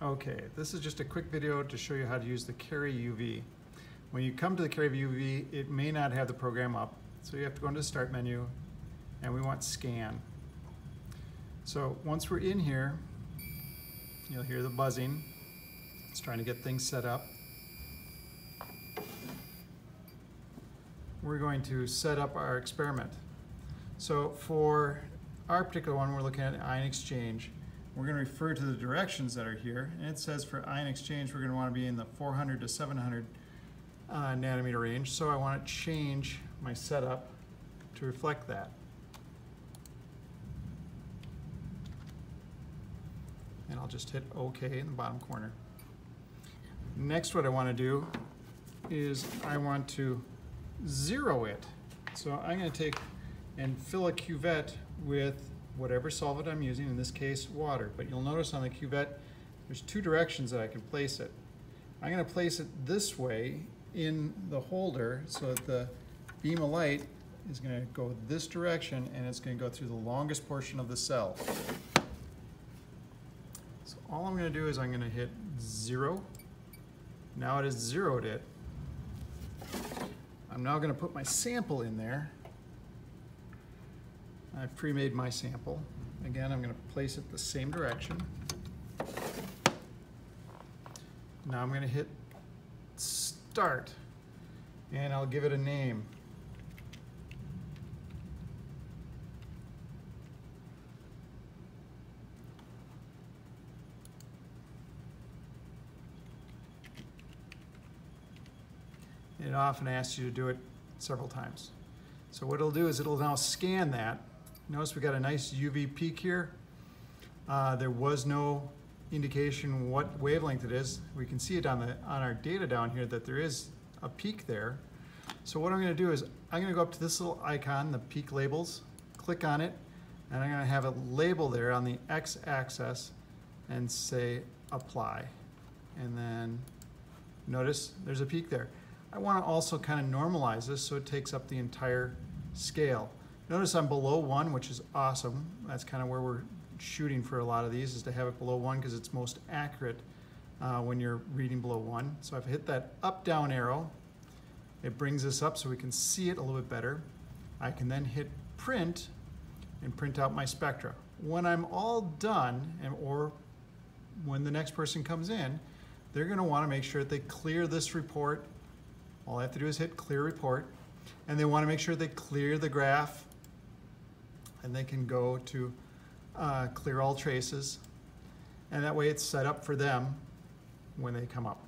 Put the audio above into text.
Okay, this is just a quick video to show you how to use the Carey UV. When you come to the Carey UV, it may not have the program up, so you have to go into the Start menu, and we want Scan. So once we're in here, you'll hear the buzzing. It's trying to get things set up. We're going to set up our experiment. So for our particular one, we're looking at ion exchange. We're going to refer to the directions that are here, and it says for ion exchange we're going to want to be in the 400 to 700 nanometer range, so I want to change my setup to reflect that. And I'll just hit OK in the bottom corner. Next, what I want to do is I want to zero it. So I'm going to take and fill a cuvette with whatever solvent I'm using, in this case water. But you'll notice on the cuvette there's two directions that I can place it. I'm going to place it this way in the holder so that the beam of light is going to go this direction and it's going to go through the longest portion of the cell. So all I'm going to do is I'm going to hit 0. Now it has zeroed it. I'm now going to put my sample in there. I've pre-made my sample. Again, I'm going to place it the same direction. Now I'm going to hit Start, and I'll give it a name. It often asks you to do it several times. So what it'll do is it'll now scan that. Notice we got a nice UV peak here. There was no indication what wavelength it is. We can see it on our data down here that there is a peak there. So what I'm going to do is I'm going to go up to this little icon, the peak labels, click on it, and I'm going to have a label there on the x-axis and say apply. And then notice there's a peak there. I want to also kind of normalize this so it takes up the entire scale. Notice I'm below 1, which is awesome. That's kind of where we're shooting for a lot of these, is to have it below 1 because it's most accurate when you're reading below 1. So I've hit that up-down arrow. It brings this up so we can see it a little bit better. I can then hit print and print out my spectra. When I'm all done, or when the next person comes in, they're going to want to make sure that they clear this report. All I have to do is hit clear report, and they want to make sure they clear the graph, and they can go to clear all traces, and that way it's set up for them when they come up.